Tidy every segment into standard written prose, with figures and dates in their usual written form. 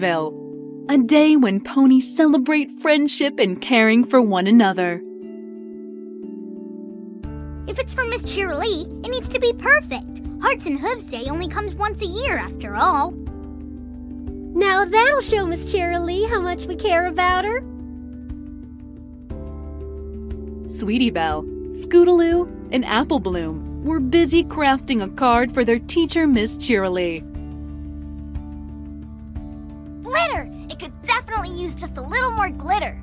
Ponyville, a day when ponies celebrate friendship and caring for one another. If it's for Miss Cheerilee, it needs to be perfect. Hearts and Hooves Day only comes once a year, after all. Now that'll show Miss Cheerilee how much we care about her. Sweetie Belle, Scootaloo, and Apple Bloom were busy crafting a card for their teacher, Miss Cheerilee. Glitter! It could definitely use just a little more glitter.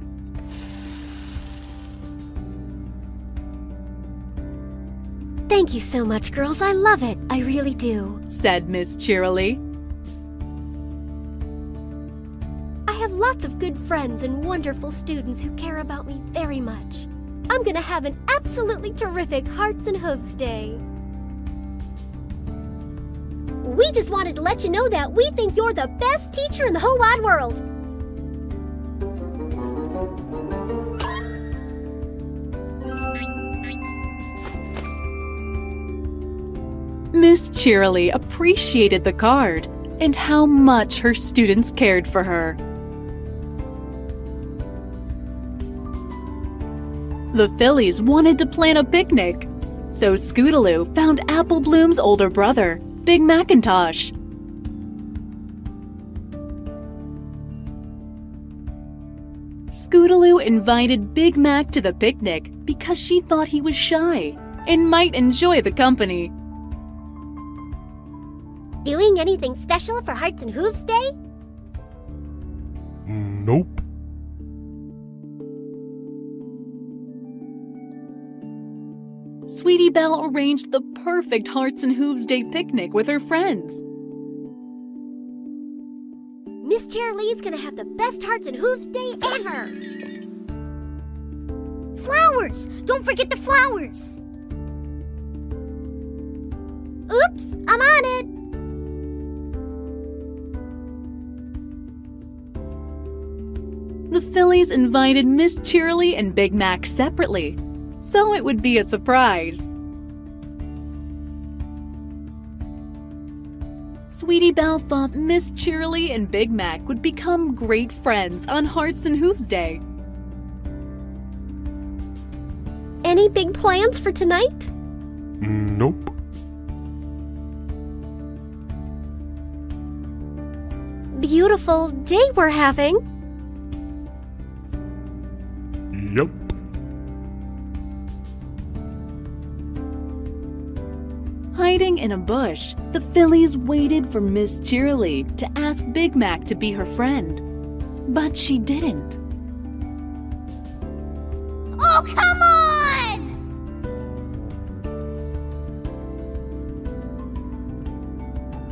Thank you so much, girls. I love it. I really do, said Miss Cheerilee. I have lots of good friends and wonderful students who care about me very much. I'm gonna have an absolutely terrific Hearts and Hooves Day. We just wanted to let you know that we think you're the best teacher in the whole wide world. Miss Cheerilee appreciated the card and how much her students cared for her. The Phillies wanted to plan a picnic, so Scootaloo found Apple Bloom's older brother, Big Macintosh. Scootaloo invited Big Mac to the picnic because she thought he was shy and might enjoy the company. Doing anything special for Hearts and Hooves Day? Nope. Sweetie Belle arranged the perfect Hearts and Hooves Day picnic with her friends. Miss Cheerilee's gonna have the best Hearts and Hooves Day ever! Flowers! Don't forget the flowers! Oops, I'm on it! The Phillies invited Miss Cheerilee and Big Mac separately, so it would be a surprise. Sweetie Belle thought Miss Cheerilee and Big Mac would become great friends on Hearts and Hooves Day. Any big plans for tonight? Nope. Beautiful day we're having. Yep. Hiding in a bush, the Phillies waited for Miss Cheerilee to ask Big Mac to be her friend. But she didn't. Oh, come on!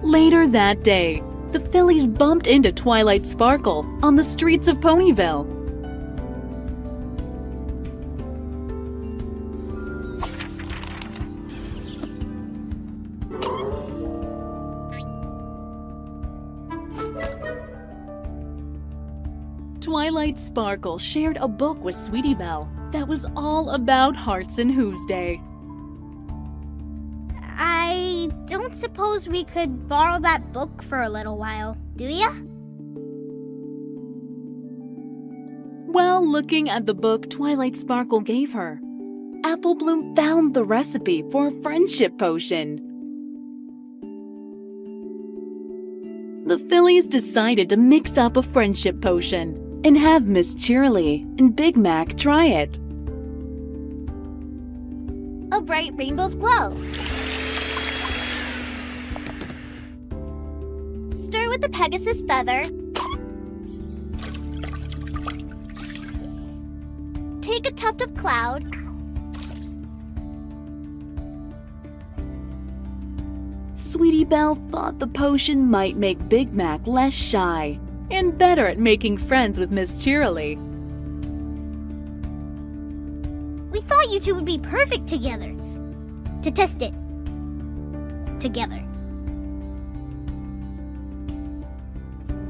Later that day, the Phillies bumped into Twilight Sparkle on the streets of Ponyville. Twilight Sparkle shared a book with Sweetie Belle that was all about Hearts and Hooves Day. I don't suppose we could borrow that book for a little while, do ya? While looking at the book Twilight Sparkle gave her, Apple Bloom found the recipe for a friendship potion. The Phillies decided to mix up a friendship potion and have Miss Cheerilee and Big Mac try it. A bright rainbow's glow. Stir with the Pegasus feather. Take a tuft of cloud. Sweetie Belle thought the potion might make Big Mac less shy and better at making friends with Miss Cheerilee. We thought you two would be perfect together. To test it. Together.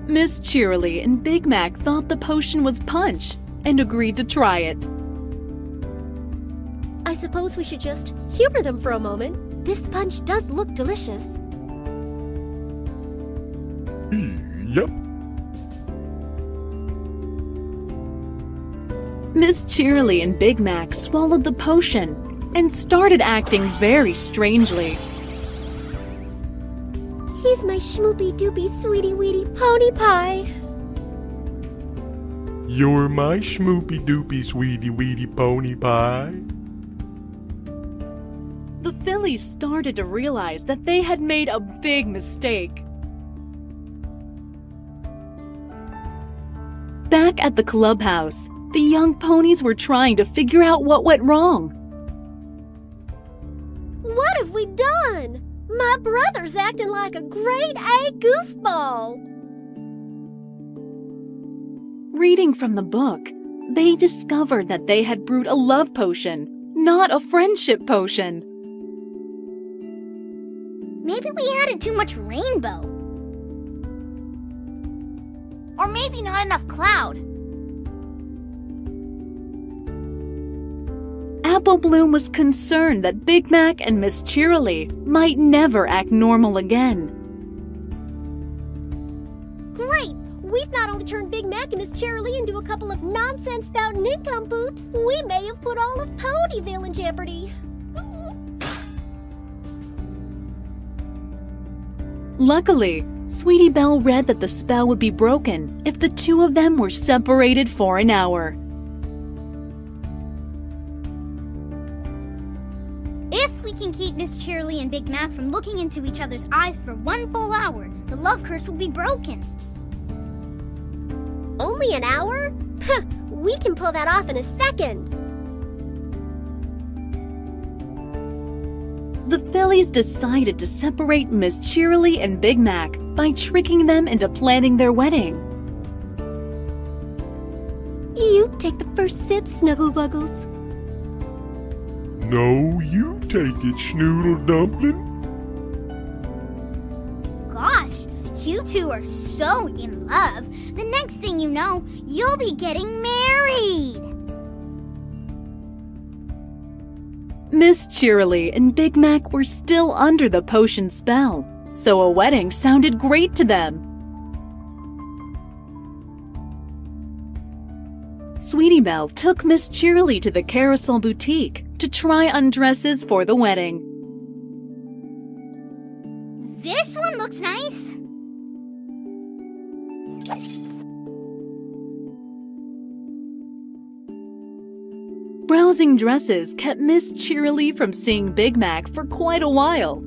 Miss Cheerilee and Big Mac thought the potion was punch and agreed to try it. I suppose we should just humor them for a moment. This punch does look delicious. Yep. Miss Cheerily and Big Mac swallowed the potion and started acting very strangely. He's my schmoopy-doopy sweetie-weetie pony pie. You're my schmoopy-doopy sweetie-weetie pony pie. The fillies started to realize that they had made a big mistake. Back at the clubhouse, the young ponies were trying to figure out what went wrong. What have we done? My brother's acting like a grade A goofball. Reading from the book, they discovered that they had brewed a love potion, not a friendship potion. Maybe we added too much rainbow. Or maybe not enough cloud. Apple Bloom was concerned that Big Mac and Miss Cheerily might never act normal again. Great! We've not only turned Big Mac and Miss Cheerily into a couple of nonsense-spouting nincompoops, we may have put all of Ponyville in jeopardy. Luckily, Sweetie Belle read that the spell would be broken if the two of them were separated for an hour. If we can keep Miss Cheerily and Big Mac from looking into each other's eyes for 1 full hour, the love curse will be broken. Only an hour? Huh, we can pull that off in a second. The fillies decided to separate Miss Cheerily and Big Mac by tricking them into planning their wedding. You take the first sip, Snuggle Buggles. No, you take it, Schnoodle Dumpling. Gosh, you two are so in love. The next thing you know, you'll be getting married. Miss Cheerily and Big Mac were still under the potion spell, so a wedding sounded great to them. Sweetie Belle took Miss Cheerily to the Carousel Boutique to try on dresses for the wedding. This one looks nice. Browsing dresses kept Miss Cheerily from seeing Big Mac for quite a while.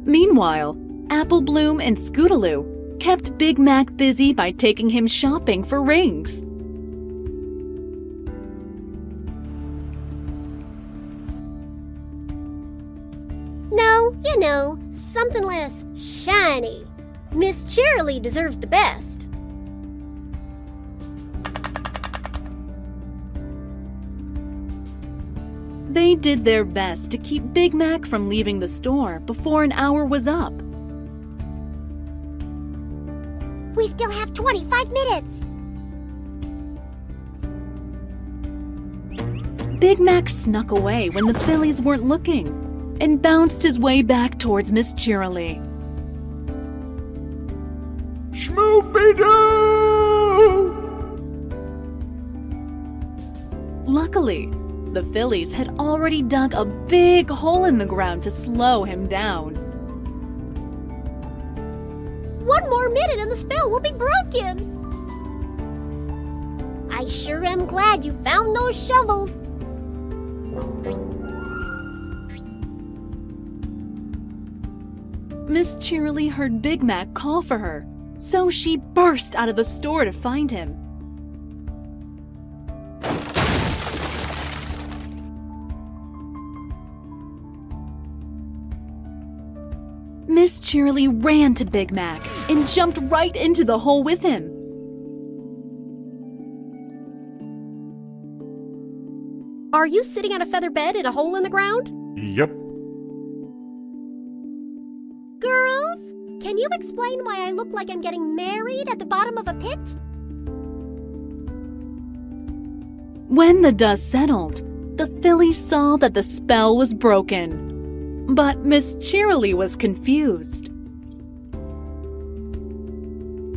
Meanwhile, Apple Bloom and Scootaloo kept Big Mac busy by taking him shopping for rings. No, you know, something less shiny. Miss Cheerily deserves the best. They did their best to keep Big Mac from leaving the store before an hour was up. We still have 25 minutes. Big Mac snuck away when the fillies weren't looking and bounced his way back towards Miss Cheerily. Schmoopy-doo! Luckily, the fillies had already dug a big hole in the ground to slow him down. 1 more minute and the spell will be broken. I sure am glad you found those shovels. Miss Cheerily heard Big Mac call for her, so she burst out of the store to find him. Miss Cheerily ran to Big Mac and jumped right into the hole with him. Are you sitting on a feather bed in a hole in the ground? Yep. Girls, can you explain why I look like I'm getting married at the bottom of a pit? When the dust settled, the fillies saw that the spell was broken. But Miss Cheerily was confused.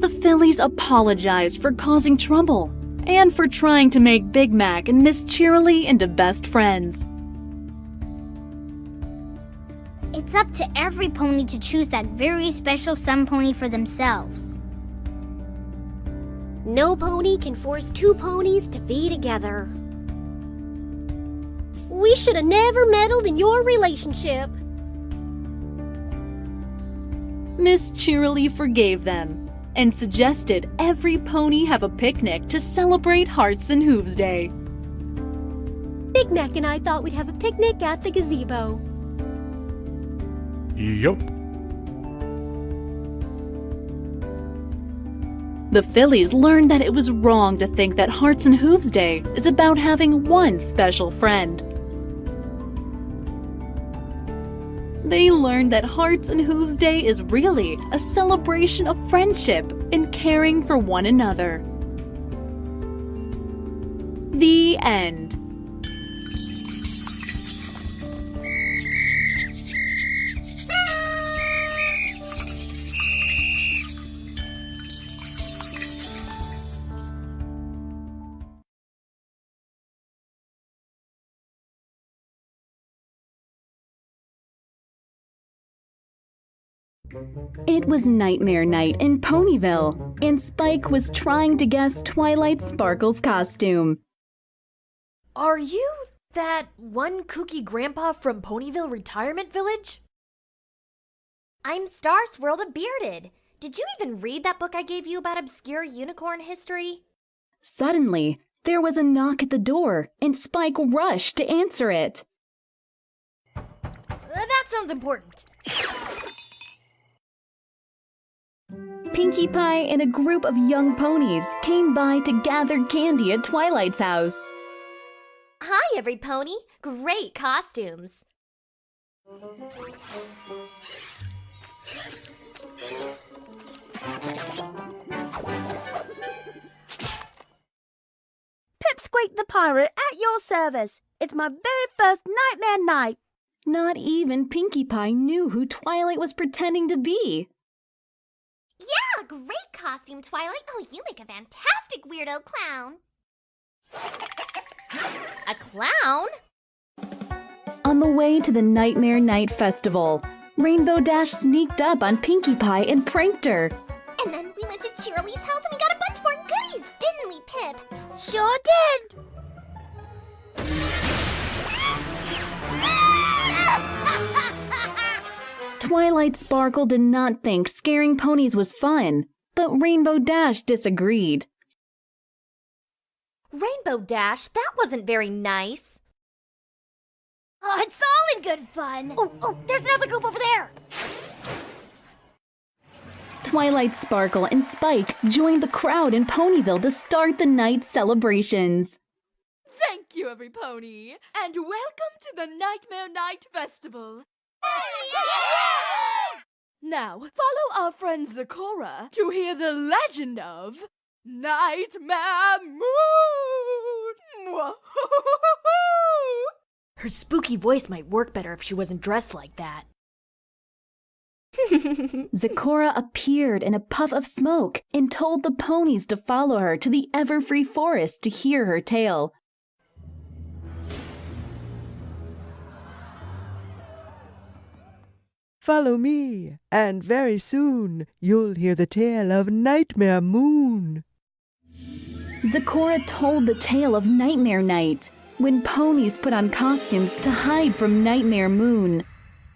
the Phillies apologized for causing trouble and for trying to make Big Mac and Miss Cheerilee into best friends. It's up to every pony to choose that very special sun pony for themselves. No pony can force two ponies to be together. We should have never meddled in your relationship. Miss Cheerilee forgave them and suggested every pony have a picnic to celebrate Hearts and Hooves Day. Big Mac and I thought we'd have a picnic at the gazebo. Yup. The Phillies learned that it was wrong to think that Hearts and Hooves Day is about having one special friend. They learned that Hearts and Hooves Day is really a celebration of friendship and caring for one another. The end. It was Nightmare Night in Ponyville, and Spike was trying to guess Twilight Sparkle's costume. Are you that one kooky grandpa from Ponyville Retirement Village? I'm Star Swirl the Bearded. Did you even read that book I gave you about obscure unicorn history? Suddenly, there was a knock at the door, and Spike rushed to answer it. That sounds important. Pinkie Pie and a group of young ponies came by to gather candy at Twilight's house. Hi, every pony. Great costumes. Pipsqueak the pirate at your service. It's my very first Nightmare Night. Not even Pinkie Pie knew who Twilight was pretending to be. Yeah, great costume, Twilight. Oh, you make a fantastic weirdo clown. A clown? On the way to the Nightmare Night Festival, Rainbow Dash sneaked up on Pinkie Pie and pranked her. And then we went to Cheerilee's house and we got a bunch more goodies, didn't we, Pip? Sure did. Twilight Sparkle did not think scaring ponies was fun, but Rainbow Dash disagreed. Rainbow Dash, that wasn't very nice. Oh, it's all in good fun. Oh, there's another group over there. Twilight Sparkle and Spike joined the crowd in Ponyville to start the night's celebrations. Thank you, every pony, and welcome to the Nightmare Night Festival. Now, follow our friend Zakora to hear the legend of Nightmare Moon. Her spooky voice might work better if she wasn't dressed like that. Zakora appeared in a puff of smoke and told the ponies to follow her to the Everfree Forest to hear her tale. Follow me, and very soon you'll hear the tale of Nightmare Moon. Zakora told the tale of Nightmare Night, when ponies put on costumes to hide from Nightmare Moon.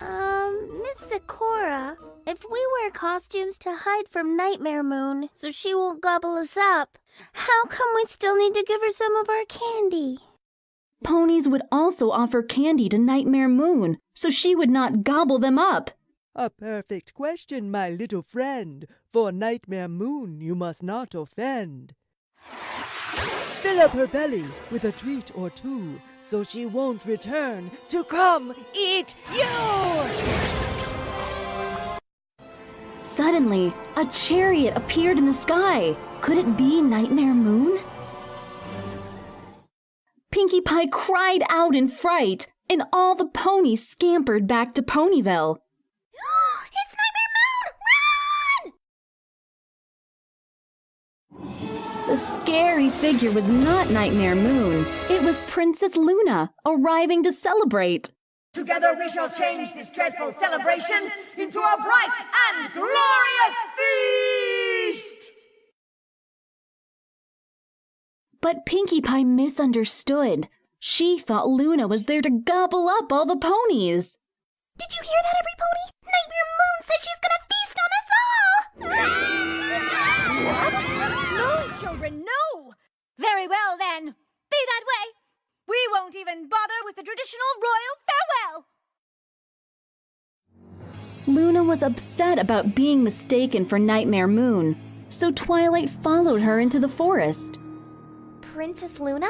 Miss Zakora, if we wear costumes to hide from Nightmare Moon so she won't gobble us up, how come we still need to give her some of our candy? Ponies would also offer candy to Nightmare Moon, so she would not gobble them up. A perfect question, my little friend. For Nightmare Moon you must not offend. Fill up her belly with a treat or two, so she won't return to come eat you! Suddenly, a chariot appeared in the sky. Could it be Nightmare Moon? Pinkie Pie cried out in fright, and all the ponies scampered back to Ponyville. The scary figure was not Nightmare Moon. It was Princess Luna, arriving to celebrate. Together we shall change this dreadful celebration into a bright and glorious feast! But Pinkie Pie misunderstood. She thought Luna was there to gobble up all the ponies. Did you hear that, every pony? Nightmare Moon said she's gonna feast on us all! What? No, children, no! Very well, then. Be that way. We won't even bother with the traditional royal farewell. Luna was upset about being mistaken for Nightmare Moon, so Twilight followed her into the forest. Princess Luna?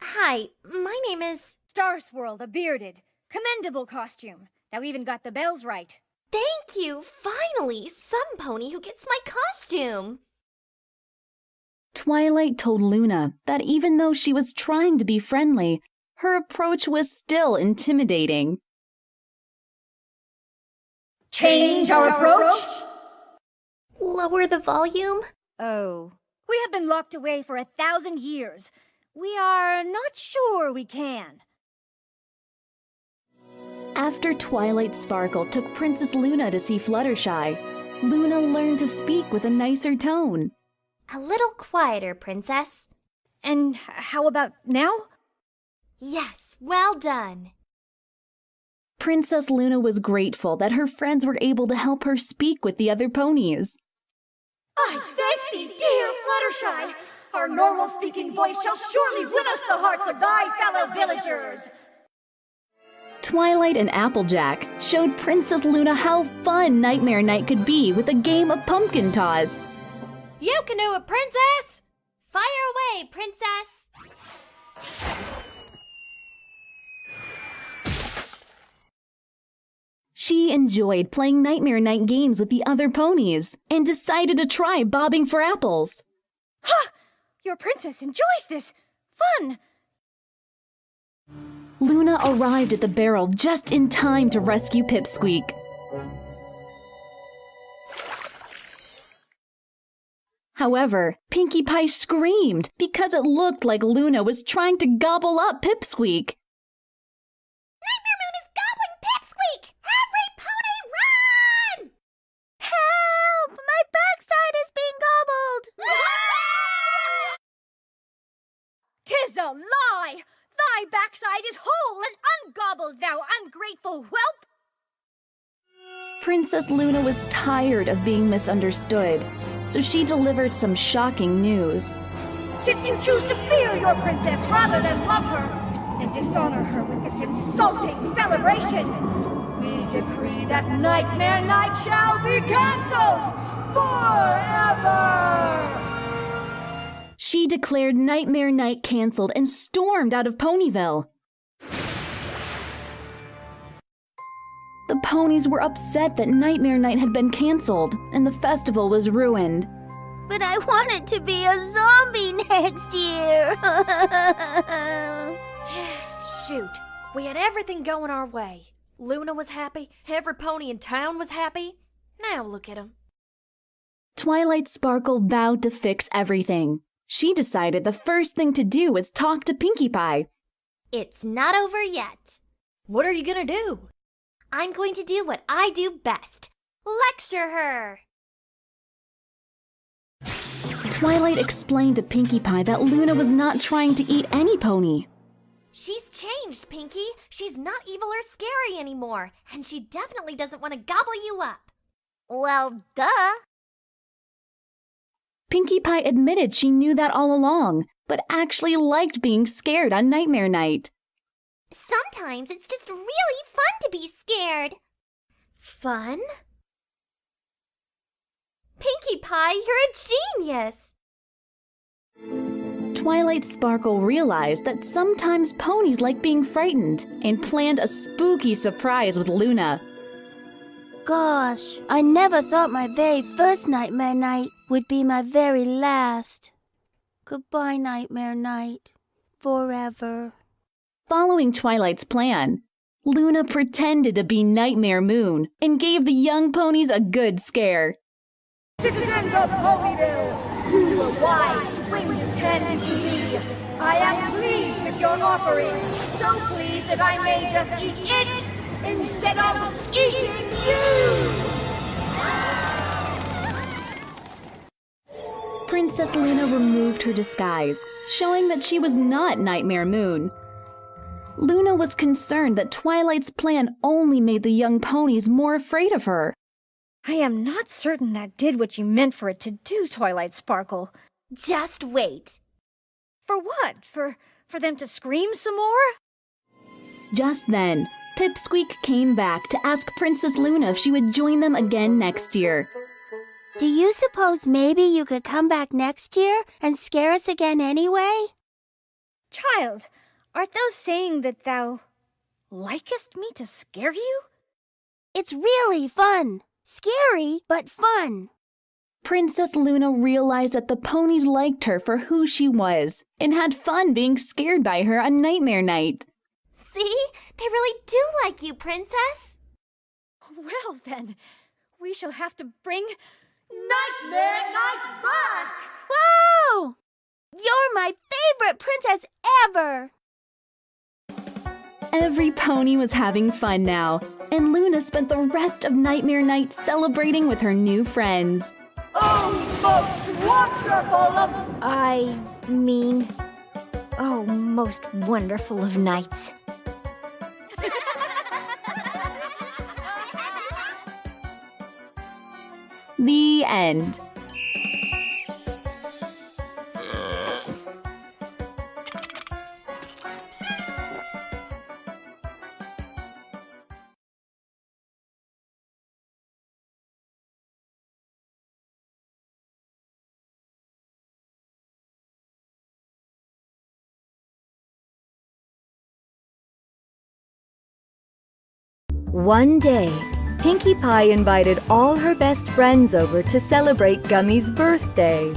Hi, my name is... Star Swirl the Bearded. Commendable costume. Thou even got the bells right. Thank you! Finally, some pony who gets my costume! Twilight told Luna that even though she was trying to be friendly, her approach was still intimidating. Change our approach? Lower the volume? Oh. We have been locked away for 1,000 years. We are not sure we can. After Twilight Sparkle took Princess Luna to see Fluttershy, Luna learned to speak with a nicer tone. A little quieter, Princess. And how about now? Yes, well done. Princess Luna was grateful that her friends were able to help her speak with the other ponies. I thank thee, dear Fluttershy. Our normal-speaking voice shall surely win us the hearts of thy fellow villagers. Twilight and Applejack showed Princess Luna how fun Nightmare Night could be with a game of pumpkin toss. You can do it, Princess! Fire away, Princess! She enjoyed playing Nightmare Night games with the other ponies and decided to try bobbing for apples. Ha! Your princess enjoys this. Fun! Luna arrived at the barrel just in time to rescue Pipsqueak. However, Pinkie Pie screamed because it looked like Luna was trying to gobble up Pipsqueak. Nightmare Moon is gobbling Pipsqueak! Every pony run! Help! My backside is being gobbled! 'Tis a lie! Thy backside is whole and ungobbled, thou ungrateful whelp! Princess Luna was tired of being misunderstood, so she delivered some shocking news. Since you choose to fear your princess rather than love her, and dishonor her with this insulting celebration, we decree that Nightmare Night shall be cancelled forever! She declared Nightmare Night canceled and stormed out of Ponyville. The ponies were upset that Nightmare Night had been canceled and the festival was ruined. But I want it to be a zombie next year. Shoot, we had everything going our way. Luna was happy, every pony in town was happy. Now look at 'em. Twilight Sparkle vowed to fix everything. She decided the first thing to do was talk to Pinkie Pie. It's not over yet. What are you gonna do? I'm going to do what I do best. Lecture her! Twilight explained to Pinkie Pie that Luna was not trying to eat any pony. She's changed, Pinkie. She's not evil or scary anymore, and she definitely doesn't want to gobble you up. Well, duh. Pinkie Pie admitted she knew that all along, but actually liked being scared on Nightmare Night. Sometimes it's just really fun to be scared. Fun? Pinkie Pie, you're a genius! Twilight Sparkle realized that sometimes ponies like being frightened and planned a spooky surprise with Luna. Gosh, I never thought my very first Nightmare Night would be my very last. Goodbye, Nightmare Night. Forever. Following Twilight's plan, Luna pretended to be Nightmare Moon and gave the young ponies a good scare. Citizens of Ponyville, who were wise to bring this candy to me. I am pleased with your offering, so pleased that I may just eat it instead of eating you! Princess Luna removed her disguise, showing that she was not Nightmare Moon. Luna was concerned that Twilight's plan only made the young ponies more afraid of her. I am not certain that did what you meant for it to do, Twilight Sparkle. Just wait. For what? For them to scream some more? Just then, Pipsqueak came back to ask Princess Luna if she would join them again next year. Do you suppose maybe you could come back next year and scare us again anyway? Child, art thou saying that thou likest me to scare you? It's really fun. Scary, but fun. Princess Luna realized that the ponies liked her for who she was and had fun being scared by her on Nightmare Night. See? They really do like you, Princess. Well then, we shall have to bring Nightmare Night back! Whoa! You're my favorite princess ever! Every pony was having fun now, and Luna spent the rest of Nightmare Night celebrating with her new friends. Oh, most wonderful of... most wonderful of nights. The end. One day, Pinkie Pie invited all her best friends over to celebrate Gummy's birthday.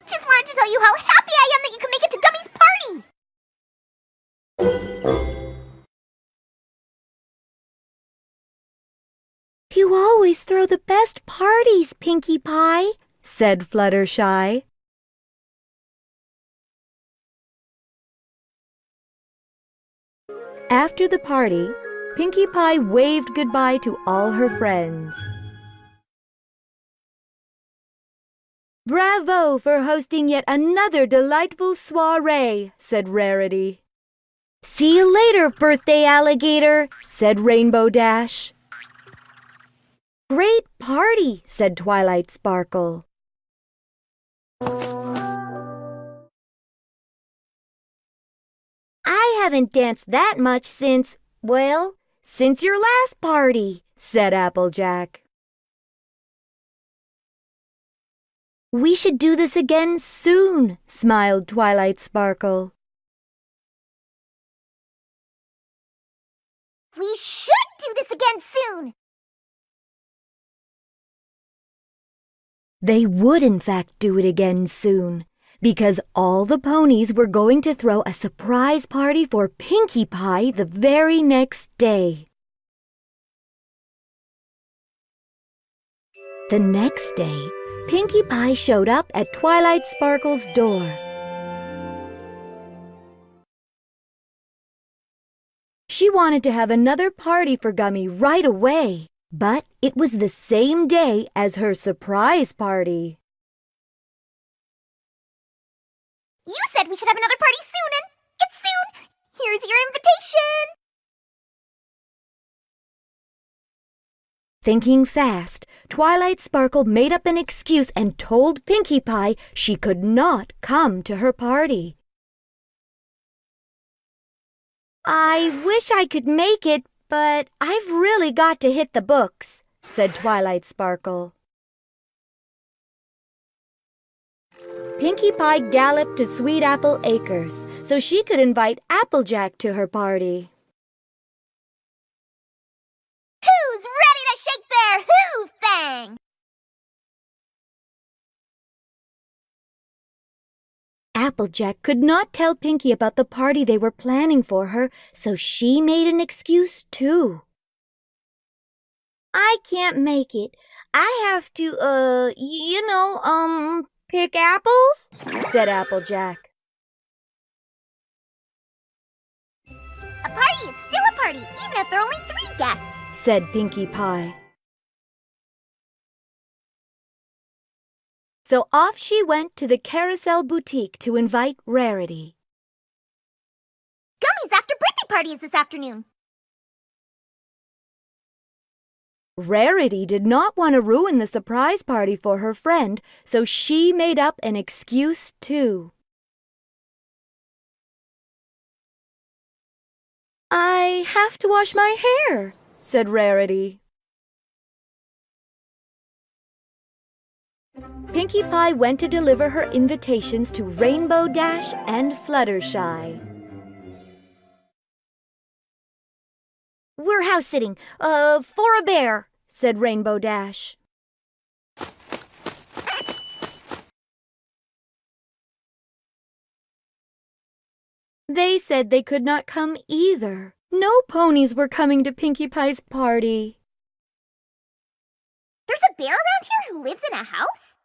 Just wanted to tell you how happy I am that you can make it to Gummy's party! You always throw the best parties, Pinkie Pie, said Fluttershy. After the party, Pinkie Pie waved goodbye to all her friends. Bravo for hosting yet another delightful soiree, said Rarity. See you later, birthday alligator, said Rainbow Dash. Great party, said Twilight Sparkle. I haven't danced that much since your last party, said Applejack. We should do this again soon, smiled Twilight Sparkle. We should do this again soon! They would in fact do it again soon, because all the ponies were going to throw a surprise party for Pinkie Pie the very next day. The next day, Pinkie Pie showed up at Twilight Sparkle's door. She wanted to have another party for Gummy right away, but it was the same day as her surprise party. You said we should have another party soon, and it's soon! Here's your invitation! Thinking fast, Twilight Sparkle made up an excuse and told Pinkie Pie she could not come to her party. I wish I could make it, but I've really got to hit the books, said Twilight Sparkle. Pinkie Pie galloped to Sweet Apple Acres so she could invite Applejack to her party. Who's ready to shake their Hoove thing? Applejack could not tell Pinkie about the party they were planning for her, so she made an excuse too. I can't make it. I have to, pick apples, said Applejack. A party is still a party, even if there are only 3 guests, said Pinkie Pie. So off she went to the Carousel Boutique to invite Rarity. Gummy's after birthday party is this afternoon. Rarity did not want to ruin the surprise party for her friend, so she made up an excuse too. I have to wash my hair, said Rarity. Pinkie Pie went to deliver her invitations to Rainbow Dash and Fluttershy. We're house-sitting, for a bear, said Rainbow Dash. They said they could not come either. No ponies were coming to Pinkie Pie's party. There's a bear around here who lives in a house?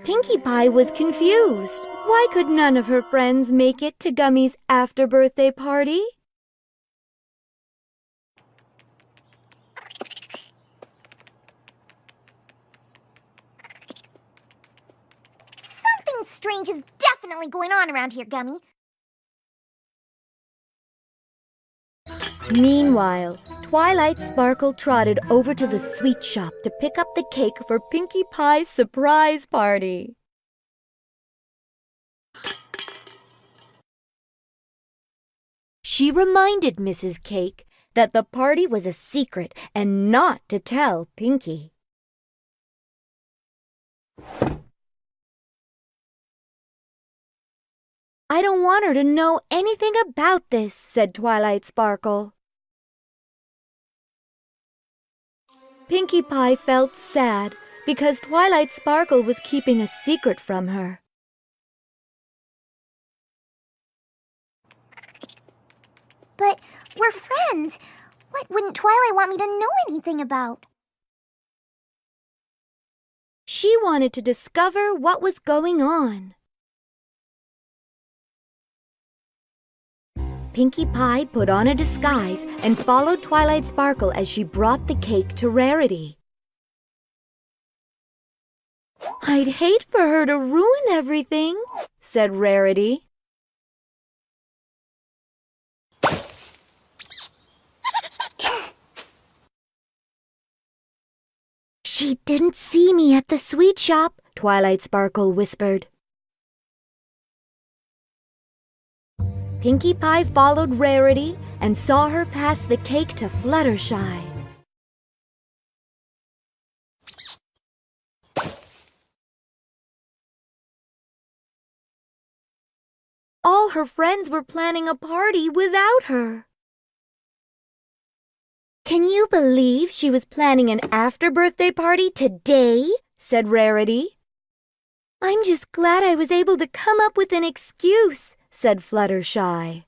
Pinkie Pie was confused. Why could none of her friends make it to Gummy's after-birthday party? Something strange is definitely going on around here, Gummy. Meanwhile, Twilight Sparkle trotted over to the sweet shop to pick up the cake for Pinkie Pie's surprise party. She reminded Mrs. Cake that the party was a secret and not to tell Pinkie. I don't want her to know anything about this, said Twilight Sparkle. Pinkie Pie felt sad because Twilight Sparkle was keeping a secret from her. But we're friends. What wouldn't Twilight want me to know anything about? She wanted to discover what was going on. Pinkie Pie put on a disguise and followed Twilight Sparkle as she brought the cake to Rarity. I'd hate for her to ruin everything, said Rarity. She didn't see me at the sweet shop, Twilight Sparkle whispered. Pinkie Pie followed Rarity and saw her pass the cake to Fluttershy. All her friends were planning a party without her. Can you believe she was planning an after-birthday party today? Said Rarity. I'm just glad I was able to come up with an excuse, said Fluttershy.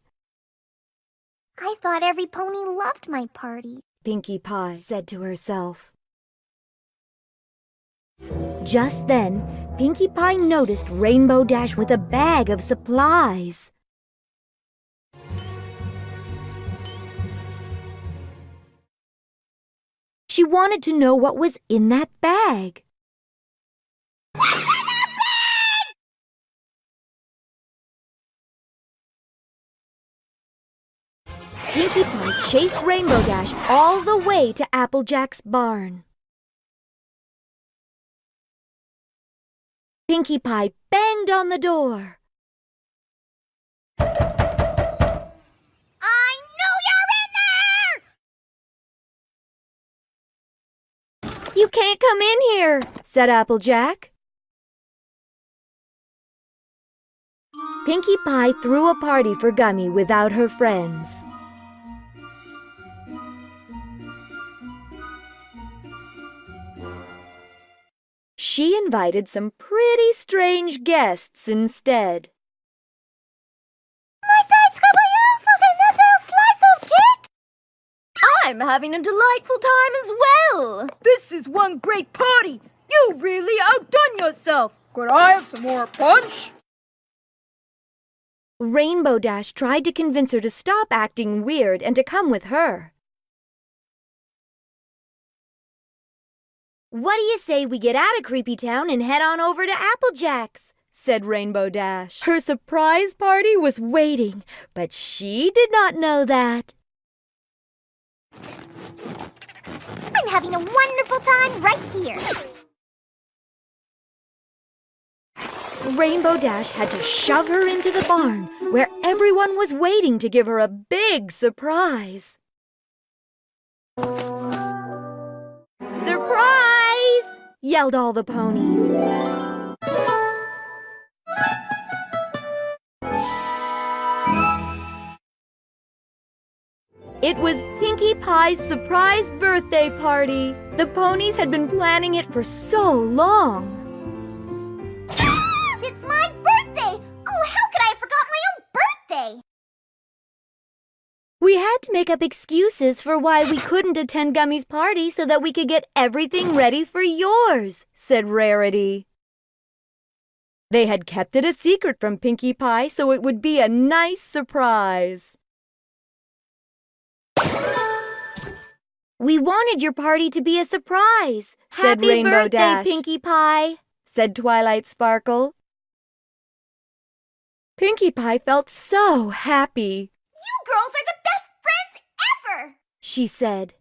I thought every pony loved my party, Pinkie Pie said to herself. Just then, Pinkie Pie noticed Rainbow Dash with a bag of supplies. She wanted to know what was in that bag. Pinkie Pie chased Rainbow Dash all the way to Applejack's barn. Pinkie Pie banged on the door. I know you're in there! You can't come in here, said Applejack. Pinkie Pie threw a party for Gummy without her friends. she invited some pretty strange guests instead. I'm having a delightful time as well. This is one great party. You really outdone yourself. Could I have some more punch? Rainbow Dash tried to convince her to stop acting weird and to come with her. "What do you say we get out of Creepy Town and head on over to Applejack's?" said Rainbow Dash. Her surprise party was waiting, but she did not know that. I'm having a wonderful time right here. Rainbow Dash had to shove her into the barn, where everyone was waiting to give her a big surprise. "Surprise!" yelled all the ponies. It was Pinkie Pie's surprise birthday party. The ponies had been planning it for so long. It's my birthday! Oh, how could I have forgotten my own birthday? We had to make up excuses for why we couldn't attend Gummy's party so that we could get everything ready for yours, said Rarity. They had kept it a secret from Pinkie Pie so it would be a nice surprise. "We wanted your party to be a surprise," said Rainbow Dash. "Happy birthday, Pinkie Pie," said Twilight Sparkle. Pinkie Pie felt so happy. You girls are the best friends ever! She said.